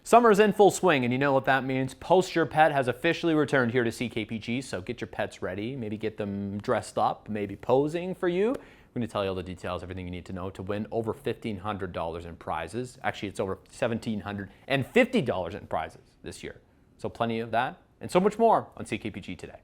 Summer's in full swing, and you know what that means. Post Your Pet has officially returned here to CKPG, so get your pets ready. Maybe get them dressed up, maybe posing for you. We're going to tell you all the details, everything you need to know to win over $1,500 in prizes. Actually, it's over $1,750 in prizes this year. So plenty of that and so much more on CKPG Today.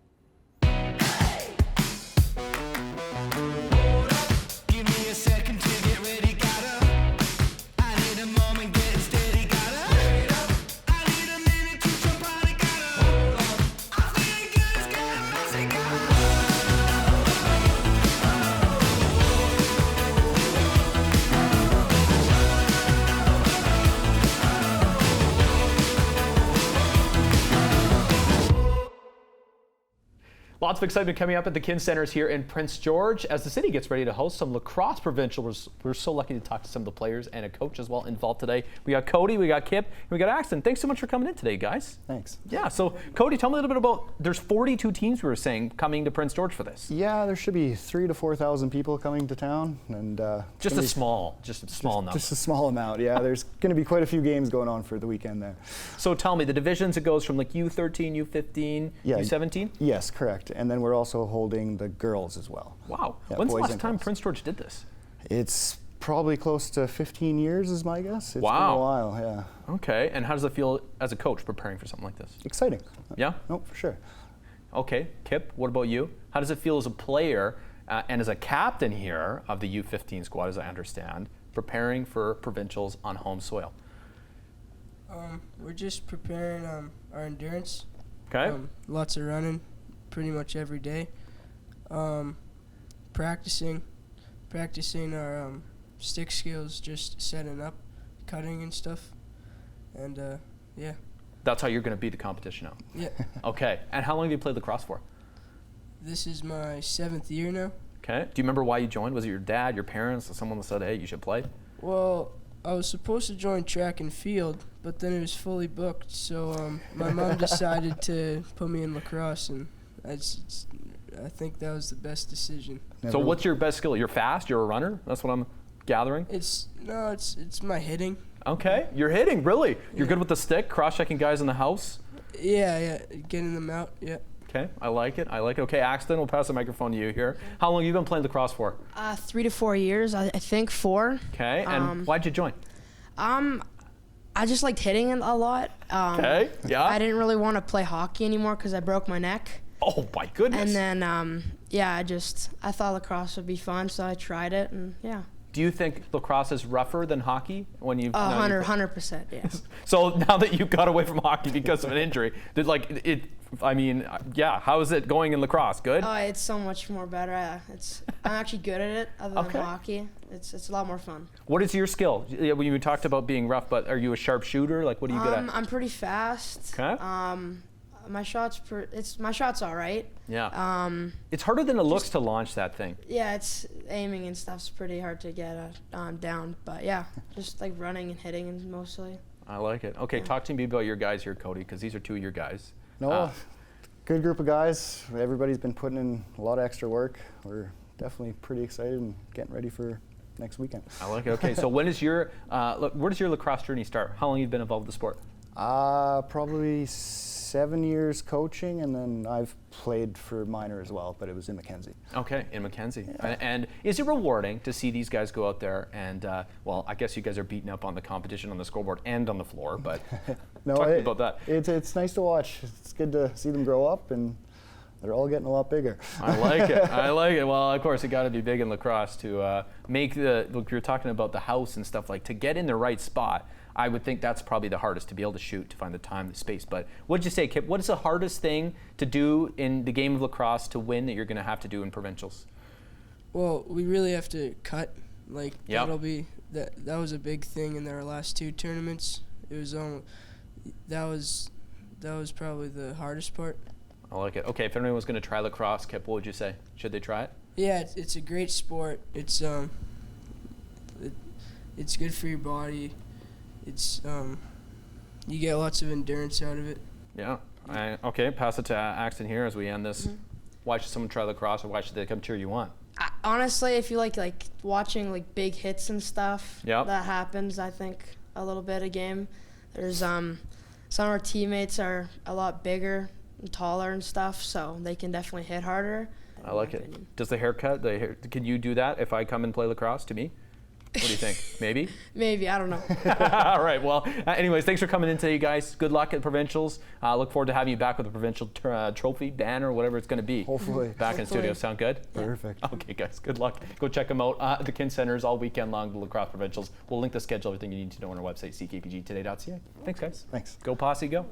Lots of excitement coming up at the Kin Centers here in Prince George as the city gets ready to host some lacrosse provincials. We're so lucky to talk to some of the players and a coach as well involved today. We got Cody, we got Kip, and we got Axton. Thanks so much for coming in today, guys. Thanks. Yeah, so Cody, tell me a little bit about, there's 42 teams we were saying coming to Prince George for this. Yeah, there should be 3,000 to 4,000 people coming to town, and just a small number. Just a small amount. Yeah, there's going to be quite a few games going on for the weekend there. So tell me, the divisions, it goes from like U13, U15, yeah, U17? Yes, correct. And then we're also holding the girls as well. Wow. Yeah, when's the last time girls. Prince George did this? It's probably close to 15 years is my guess. It's wow. been a while, yeah. Okay, and how does it feel as a coach preparing for something like this? Exciting. Yeah? No, for sure. Okay, Kip, what about you? How does it feel as a player and as a captain here of the U15 squad, as I understand, preparing for provincials on home soil? We're just preparing our endurance. Okay. Lots of running, pretty much every day. Practicing our stick skills, just setting up, cutting and stuff, and yeah. That's how you're going to beat the competition now. Yeah. Okay, and how long have you played lacrosse for? This is my 7th year now. Okay. Do you remember why you joined? Was it your dad, your parents, or someone that said, hey, you should play? Well, I was supposed to join track and field, but then it was fully booked, so my mom decided to put me in lacrosse, and I think that was the best decision. So what's your best skill? You're fast? You're a runner? That's what I'm gathering? It's my hitting. Okay, you're hitting, really? You're good with the stick, cross-checking guys in the house? Yeah, getting them out, yeah. Okay, I like it. Okay, Axton, we'll pass the microphone to you here. How long have you been playing lacrosse for? 3 to 4 years, I think 4. Okay, and why'd you join? I just liked hitting it a lot. Okay, yeah. I didn't really want to play hockey anymore because I broke my neck. Oh my goodness. And then, yeah, I thought lacrosse would be fun, so I tried it, and yeah. Do you think lacrosse is rougher than hockey when you? 100%, yes. So now that you got away from hockey because of an injury, how is it going in lacrosse? Good? Oh, it's so much more better. I'm actually good at it other than hockey. It's a lot more fun. What is your skill? You talked about being rough, but are you a sharp shooter? Like, what are you good at? I'm pretty fast. Okay. My shot's all right. Yeah. It's harder than it looks to launch that thing. Yeah, it's aiming and stuff's pretty hard to get down, but yeah, just like running and hitting and mostly. I like it. Okay, talk to me about your guys here, Cody, because these are 2 of your guys. No, good group of guys. Everybody's been putting in a lot of extra work. We're definitely pretty excited and getting ready for next weekend. I like it. Okay, so where does your lacrosse journey start? How long have you been involved with the sport? Probably 7 years coaching, and then I've played for minor as well, but it was in Mackenzie. Okay, in Mackenzie. Yeah. And is it rewarding to see these guys go out there and, well, I guess you guys are beating up on the competition on the scoreboard and on the floor, but no, talk to me about that. It's nice to watch. It's good to see them grow up, and they're all getting a lot bigger. I like it. I like it. Well, of course, you got to be big in lacrosse to make look, you're talking about the house and stuff, like to get in the right spot. I would think that's probably the hardest, to be able to shoot, to find the time, the space. But what did you say, Kip? What is the hardest thing to do in the game of lacrosse to win that you're going to have to do in provincials? Well, we really have to cut. Like, yep. that'll be that was a big thing in our last 2 tournaments. It was that was probably the hardest part. I like it. Okay, if anyone was going to try lacrosse, Kip, what would you say? Should they try it? Yeah, it's a great sport. It's good for your body. It's you get lots of endurance out of it. Yeah. Okay, pass it to Axton here as we end this. Mm-hmm. Why should someone try lacrosse, or why should they come cheer you on? Honestly, if you like watching like big hits and stuff, yep. that happens, I think, a little bit a game. There's some of our teammates are a lot bigger and taller and stuff, so they can definitely hit harder. I like it. Does the haircut, can you do that if I come and play lacrosse to me? What do you think? Maybe? Maybe, I don't know. All right, well, anyways, thanks for coming in today, you guys. Good luck at Provincials. Look forward to having you back with a provincial trophy, banner, whatever it's going to be. Hopefully. Back in studio. Sound good? Perfect. Okay, guys, good luck. Go check them out at the Kin Centers all weekend long, the Lacrosse Provincials. We'll link the schedule, everything you need to know on our website, ckpgtoday.ca. Thanks, guys. Thanks. Go Posse, go.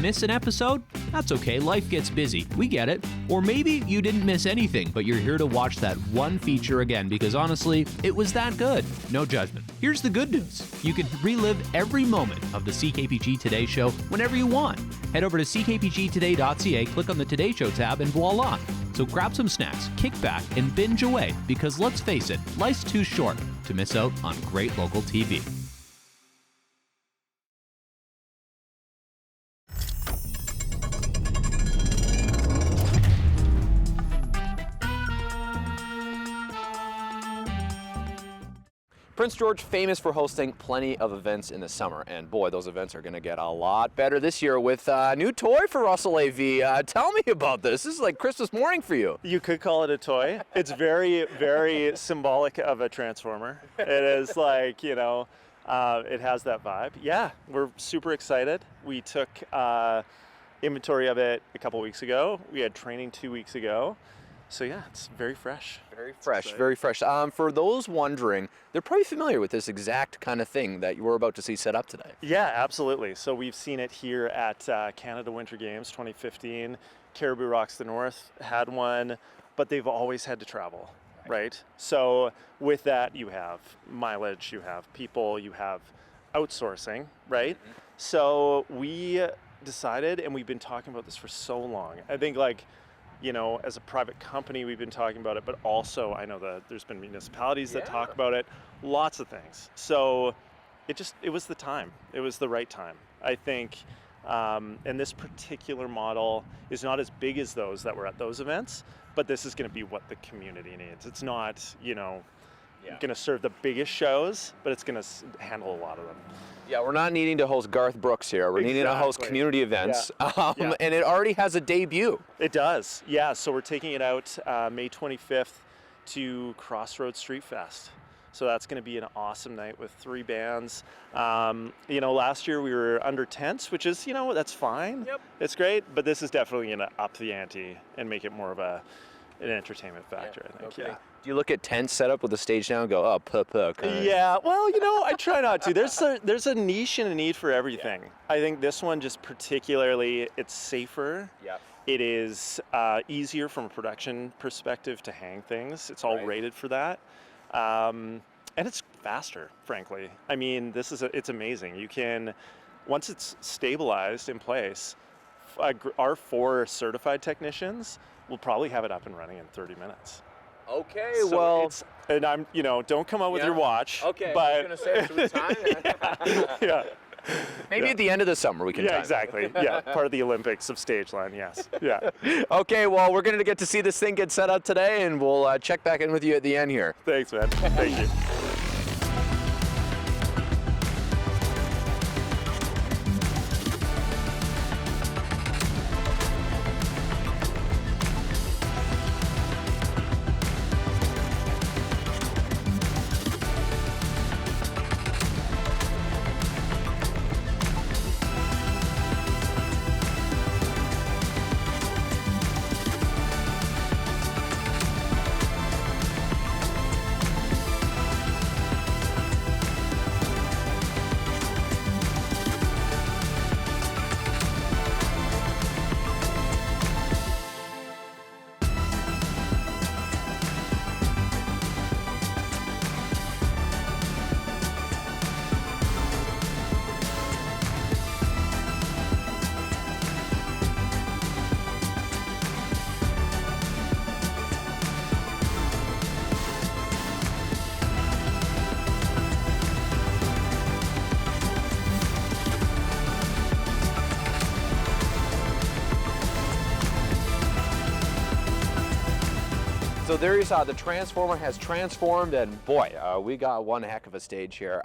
Miss an episode? That's okay, life gets busy. We get it. Or maybe you didn't miss anything, but you're here to watch that one feature again because honestly, it was that good. No judgment. Here's the good news. You can relive every moment of the CKPG Today Show whenever you want. Head over to ckpgtoday.ca, click on the Today Show tab, and voila. So grab some snacks, kick back, and binge away because let's face it, life's too short to miss out on great local TV. Prince George, famous for hosting plenty of events in the summer, and boy, those events are going to get a lot better this year with a new toy for Russell AV. Tell me about this. This is like Christmas morning for you. You could call it a toy. It's very, very symbolic of a transformer. It is like, it has that vibe. Yeah, we're super excited. We took inventory of it a couple weeks ago. We had training 2 weeks ago. So yeah, it's very fresh. Very fresh, very fresh. For those wondering, they're probably familiar with this exact kind of thing that you were about to see set up today. Yeah, absolutely. So we've seen it here at Canada Winter Games 2015. Caribou Rocks the North had one, but they've always had to travel, right? So with that, you have mileage, you have people, you have outsourcing, right? Mm-hmm. So we decided, and we've been talking about this for so long. I think as a private company, we've been talking about it, but also I know that there's been municipalities that talk about it, lots of things. So it was the time. It was the right time. I think, and this particular model is not as big as those that were at those events, but this is going to be what the community needs. It's not, going to serve the biggest shows, but it's going to handle a lot of them. Yeah, we're not needing to host Garth Brooks here. We're needing to host community events. Yeah. And it already has a debut. It does. Yeah, so we're taking it out May 25th to Crossroads Street Fest. So that's going to be an awesome night with 3 bands. Last year we were under tents, which is, that's fine. Yep. It's great, but this is definitely going to up the ante and make it more of an entertainment factor, I think. Okay. Yeah. Do you look at tents set up with the stage now and go, oh, Yeah, well, I try not to. There's a niche and a need for everything. Yeah. I think this one just particularly, it's safer. Yeah. It is easier from a production perspective to hang things. It's all rated for that. And it's faster, frankly. I mean, it's amazing. You can, once it's stabilized in place, our 4 certified technicians will probably have it up and running in 30 minutes. Okay, so well, and I'm, don't come out with your watch. Okay, but I was going to say, should we time? Yeah. Maybe at the end of the summer we can time. Yeah, exactly. Yeah, part of the Olympics of stage line, yes. Yeah. Okay, well, we're going to get to see this thing get set up today, and we'll check back in with you at the end here. Thanks, man. Thank you. So there you saw the Transformer has transformed, and boy, we got one heck of a stage here.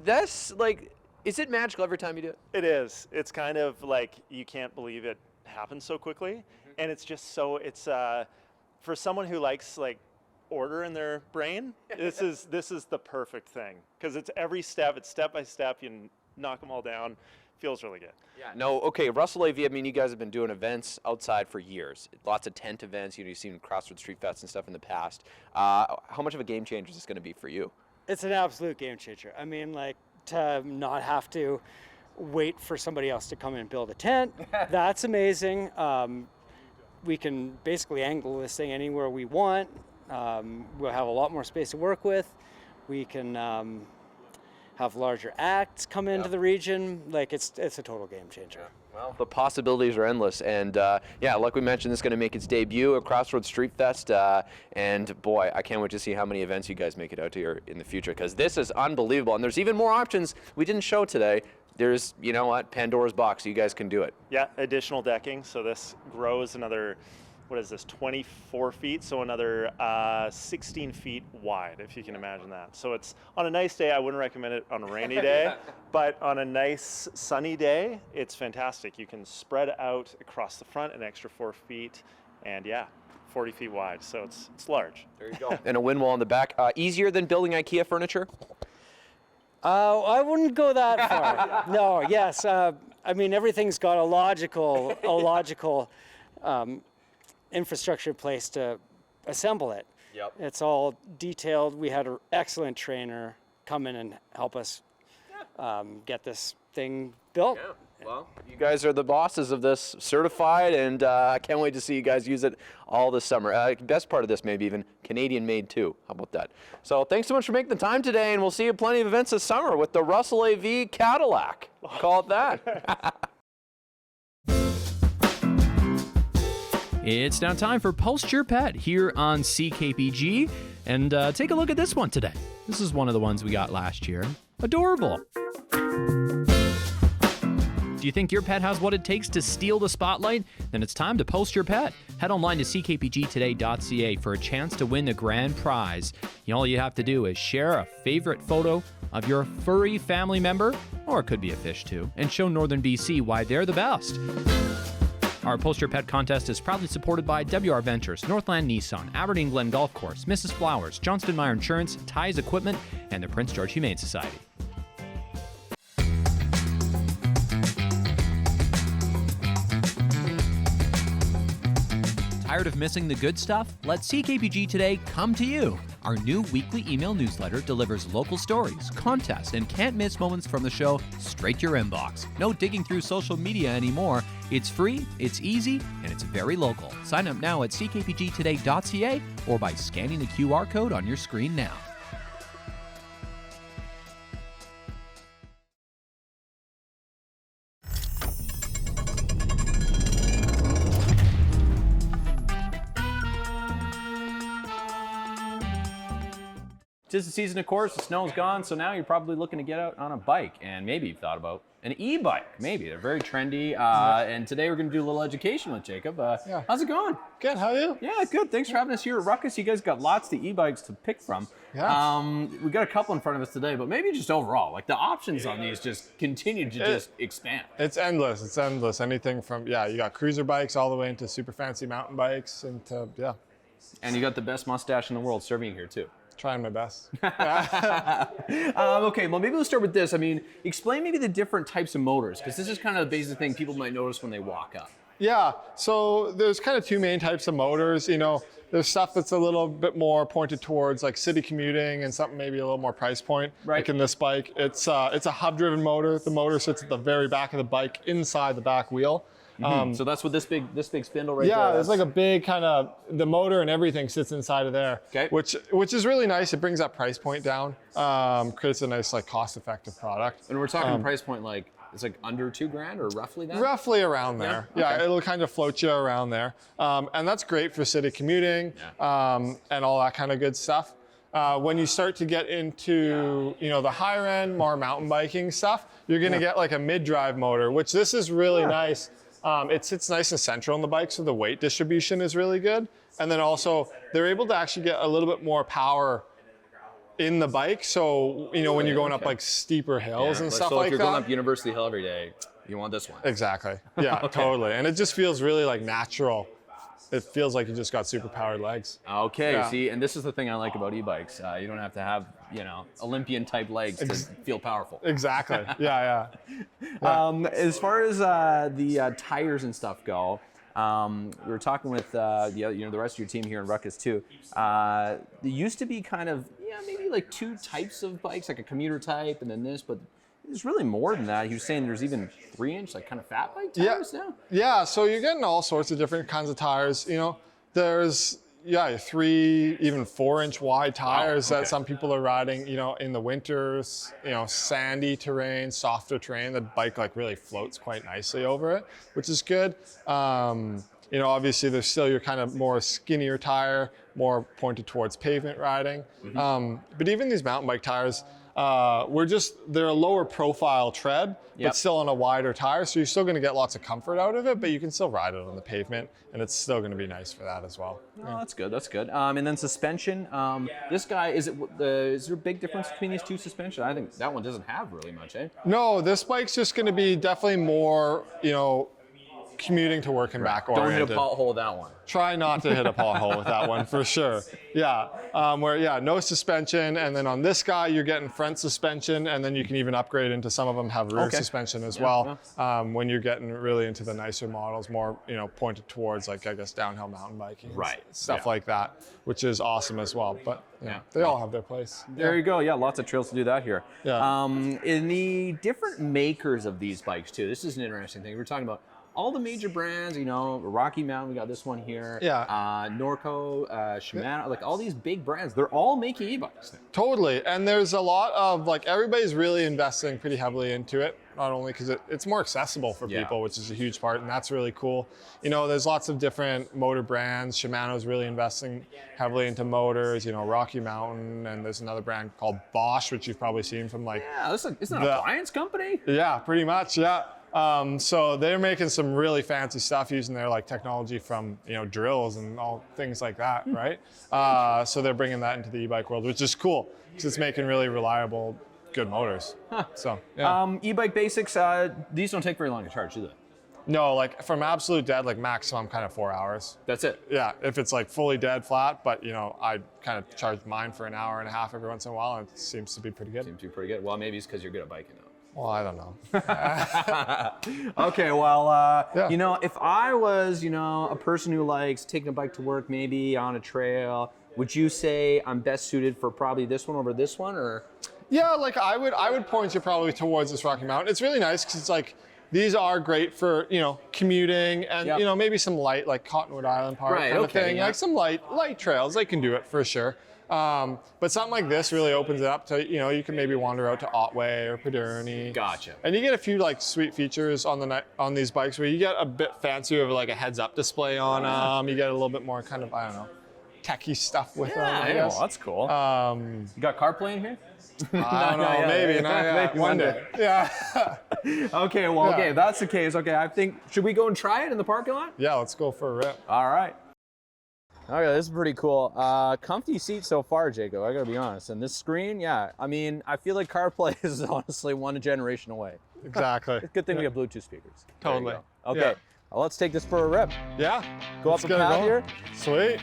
That's like, is it magical every time you do it? It is. It's kind of like you can't believe it happens so quickly, and it's just so. It's for someone who likes like order in their brain. This is the perfect thing because it's every step. It's step by step. You knock them all down. Feels really good. Yeah. No. Okay. Russell AV. I mean, you guys have been doing events outside for years. Lots of tent events. You've seen Crossroads Street Fest and stuff in the past. How much of a game changer is this going to be for you? It's an absolute game changer. I mean, like, to not have to wait for somebody else to come in and build a tent, that's amazing. We can basically angle this thing anywhere we want. We'll have a lot more space to work with. We can have larger acts come into the region. Like, it's a total game changer. Well, the possibilities are endless, and yeah, like we mentioned, this is going to make its debut at Crossroads Street Fest, and boy, I can't wait to see how many events you guys make it out to here in the future, because this is unbelievable, and there's even more options we didn't show today. There's, you know what, Pandora's box, you guys can do it. Yeah, additional decking, so this grows another, what is this, 24 feet, so another 16 feet wide, if you can imagine that. So it's, on a nice day, I wouldn't recommend it on a rainy day, but on a nice sunny day, it's fantastic. You can spread out across the front an extra 4 feet, and yeah, 40 feet wide, so it's large. There you go. And a wind wall in the back. Easier than building IKEA furniture? I wouldn't go that far. No, yes. I mean, everything's got a logical infrastructure place to assemble it. Yep. It's all detailed. We had an excellent trainer come in and help us get this thing built. Yeah. Well, you guys are the bosses of this, certified, and I can't wait to see you guys use it all this summer. Best part of this, maybe even Canadian-made too. How about that? So thanks so much for making the time today, and we'll see you at plenty of events this summer with the Russell AV Cadillac. Call it that. It's now time for Post Your Pet here on CKPG. And take a look at this one today. This is one of the ones we got last year. Adorable. Do you think your pet has what it takes to steal the spotlight? Then it's time to post your pet. Head online to ckpgtoday.ca for a chance to win the grand prize. All you have to do is share a favorite photo of your furry family member, or it could be a fish too, and show Northern BC why they're the best. Our Post Your Pet contest is proudly supported by WR Ventures, Northland Nissan, Aberdeen Glen Golf Course, Mrs. Flowers, Johnston Meyer Insurance, Ties Equipment, and the Prince George Humane Society. Tired of missing the good stuff? Let CKPG Today come to you. Our new weekly email newsletter delivers local stories, contests, and can't-miss moments from the show straight to your inbox. No digging through social media anymore. It's free, it's easy, and it's very local. Sign up now at ckpgtoday.ca or by scanning the QR code on your screen now. Tis the season, of course, the snow's gone, so now you're probably looking to get out on a bike, and maybe you've thought about an e-bike. Maybe. They're very trendy, and today we're going to do a little education with Jacob. How's it going? Good, how are you? Yeah, good. Thanks for having us here at Ruckus. You guys got lots of e-bikes to pick from. Yeah. We got a couple in front of us today, but maybe just overall, like the options on these just continue to just expand. It's endless, it's endless. Anything from, you got cruiser bikes all the way into super fancy mountain bikes, and And you got the best mustache in the world serving here, too. Trying my best. Okay, well, maybe we'll start with this. I mean, explain maybe the different types of motors, because this is kind of the basic thing people might notice when they walk up. Yeah, so there's kind of two main types of motors. There's stuff that's a little bit more pointed towards like city commuting and something maybe a little more price point. Right. Like in this bike, it's a hub-driven motor. The motor sits at the very back of the bike inside the back wheel. So that's what this big spindle right there. Yeah, there's like a big kind of, the motor and everything sits inside of there. Okay. Which is really nice. It brings that price point down. Creates a nice like cost-effective product. And we're talking price point like, it's like under $2,000 or roughly that? Roughly around there. Yeah, okay. It'll kind of float you around there. And that's great for city commuting and all that kind of good stuff. When you start to get into the higher end, more mountain biking stuff, you're gonna get like a mid-drive motor, which this is really nice. It sits nice and central on the bike, so the weight distribution is really good. And then also they're able to actually get a little bit more power in the bike. So, you know, when you're going up like steeper hills and stuff so like if you're that. going up University Hill every day, you want this one. Exactly. Yeah, totally. And it just feels really like natural. It feels like you just got super powered legs. Okay, Yeah. see, and this is the thing I like about e-bikes. You don't have to have, you know, Olympian type legs to feel powerful. Exactly. Yeah. As far as the tires and stuff go, we were talking with the rest of your team here in Ruckus too. There used to be kind of maybe like two types of bikes, like a commuter type and then this, but there's really more than that. He was saying there's even 3-inch, like kind of fat bike tires now. Yeah, so you're getting all sorts of different kinds of tires. You know, there's 3, even 4-inch wide tires that some people are riding, you know, in the winters, you know, sandy terrain, softer terrain. The bike like really floats quite nicely over it, which is good. You know, obviously there's still your kind of more skinnier tire, more pointed towards pavement riding. But even these mountain bike tires, they're a lower profile tread, but still on a wider tire. So you're still going to get lots of comfort out of it, but you can still ride it on the pavement and it's still going to be nice for that as well. Oh, that's good. That's good. And then suspension. This guy, is there a big difference between these two suspension? I think that one doesn't have really much, eh? No, this bike's just going to be definitely more, you know, commuting to work and back oriented. Don't hit a pothole with that one. Try not to hit a pothole with that one for sure. Yeah, no suspension, and then on this guy you're getting front suspension, and then you can even upgrade into some of them have rear suspension as well. When you're getting really into the nicer models, more pointed towards like I guess downhill mountain biking, stuff like that, which is awesome as well. But they all have their place. There you go. Yeah, lots of trails to do that here. Yeah. In the different makers of these bikes too, this is an interesting thing. We're talking about all the major brands, you know, Rocky Mountain, we got this one here. Norco, Shimano, like all these big brands, they're all making e-bikes. Totally, and there's a lot of, like, everybody's really investing pretty heavily into it, not only because it's more accessible for people, which is a huge part, and that's really cool. You know, there's lots of different motor brands. Shimano's really investing heavily into motors, you know, Rocky Mountain, and there's another brand called Bosch, which you've probably seen from like... Yeah, isn't that an appliance company? Yeah, pretty much, yeah. So they're making some really fancy stuff using their like technology from, you know, drills and all things like that, right? So they're bringing that into the e-bike world, which is cool because it's making really reliable, good motors. So e-bike basics, these don't take very long to charge, do they? No, like from absolute dead, like maximum kind of 4 hours. That's it? Yeah, if it's like fully dead flat, but you know, I kind of charge mine for an hour and a half every once in a while, and it seems to be pretty good. Seems to be pretty good. Well, maybe it's because you're good at biking now. Well, I don't know. Okay, well, you know, if I was, you know, a person who likes taking a bike to work, maybe on a trail, would you say I'm best suited for probably this one over this one, or? Yeah, like I would point you probably towards this Rocky Mountain. It's really nice because it's like, these are great for, you know, commuting and, you know, maybe some light, like Cottonwood Island Park kind of thing. Like some light trails, they can do it for sure. But something like this really opens it up to, you know, you can maybe wander out to Otway or Padurney. Gotcha. And you get a few like sweet features on these bikes where you get a bit fancier of like a heads-up display on them. You get a little bit more kind of, I don't know, techie stuff with them, I guess. Well, that's cool. You got CarPlay in here? I don't know, maybe. Maybe one day. Yeah. Okay, well, okay, if that's the case, okay, I think, should we go and try it in the parking lot? Yeah, let's go for a rip. All right. Okay, this is pretty cool. Comfy seat so far, Jacob, I gotta be honest. And this screen, I mean, I feel like CarPlay is honestly one generation away. Exactly. Good thing we have Bluetooth speakers. Totally. Okay, well, let's take this for a rip. Yeah. Go up the path here. Sweet.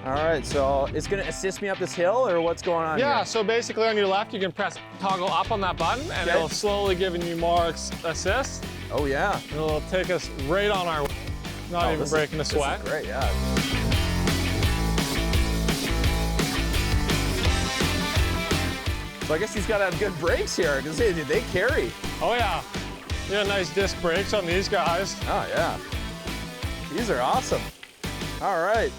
All right, so it's gonna assist me up this hill, or what's going on here? So basically on your left, you can press toggle up on that button, and it'll slowly giving you more assist. Oh yeah. It'll take us right on our way. Not even breaking a sweat. This is great, yeah. So I guess he's got to have good brakes here, because they carry. Oh yeah. You got nice disc brakes on these guys. Oh yeah. These are awesome. All right.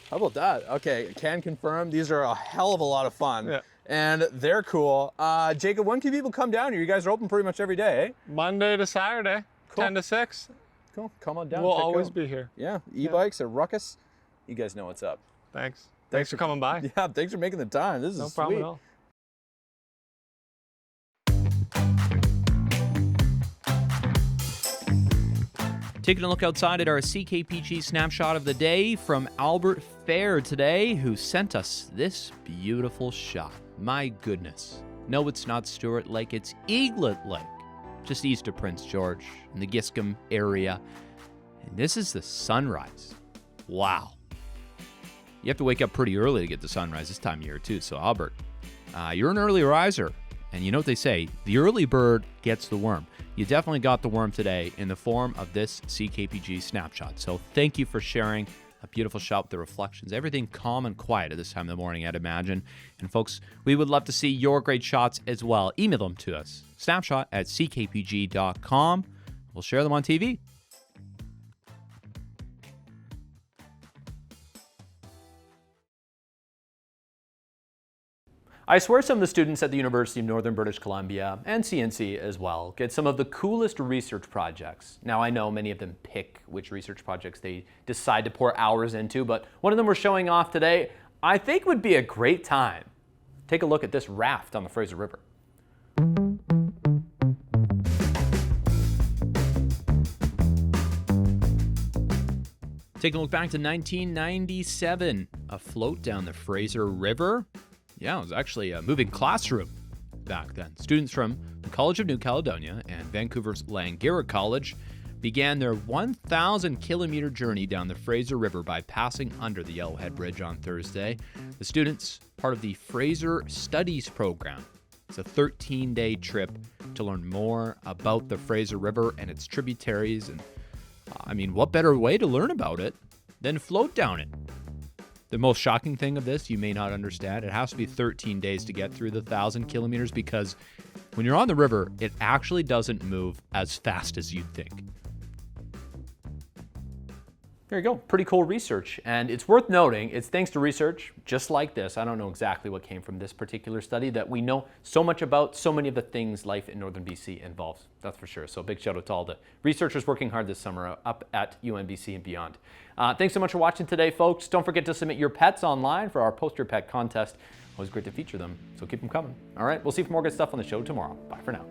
How about that? Okay, can confirm these are a hell of a lot of fun. Yeah. And they're cool. Jacob, when can people come down here? You guys are open pretty much every day, eh? Monday to Saturday, 10 to 6. Cool. Come on down. We'll always be here. Yeah. E-bikes at Ruckus. You guys know what's up. Thanks. Thanks for coming by. Yeah, thanks for making the time. This is no problem sweet. at all. Taking a look outside at our CKPG snapshot of the day from Albert Fair today, who sent us this beautiful shot. My goodness. No, it's not Stewart Lake, it's Eaglet Lake, just east of Prince George in the Giscombe area. And this is the sunrise. Wow. You have to wake up pretty early to get the sunrise this time of year too. So Albert, you're an early riser. And you know what they say, the early bird gets the worm. You definitely got the worm today in the form of this CKPG snapshot. So thank you for sharing a beautiful shot with the reflections. Everything calm and quiet at this time of the morning, I'd imagine. And folks, we would love to see your great shots as well. Email them to us, snapshot@ckpg.com. We'll share them on TV. I swear some of the students at the University of Northern British Columbia, and CNC as well, get some of the coolest research projects. Now I know many of them pick which research projects they decide to pour hours into, but one of them we're showing off today I think would be a great time. Take a look at this raft on the Fraser River. Taking a look back to 1997, a float down the Fraser River. Yeah, it was actually a moving classroom back then. Students from the College of New Caledonia and Vancouver's Langara College began their 1,000-kilometer journey down the Fraser River by passing under the Yellowhead Bridge on Thursday. The students, part of the Fraser Studies program. It's a 13-day trip to learn more about the Fraser River and its tributaries. And I mean, what better way to learn about it than float down it? The most shocking thing of this, you may not understand, it has to be 13 days to get through the 1,000 kilometers because when you're on the river, it actually doesn't move as fast as you'd think. There you go, pretty cool research. And it's worth noting, it's thanks to research just like this, I don't know exactly what came from this particular study, that we know so much about so many of the things life in Northern BC involves, that's for sure. So big shout out to all the researchers working hard this summer up at UNBC and beyond. Thanks so much for watching today, folks. Don't forget to submit your pets online for our Post Your Pet contest. Always great to feature them, so keep them coming. All right, we'll see more good stuff on the show tomorrow. Bye for now.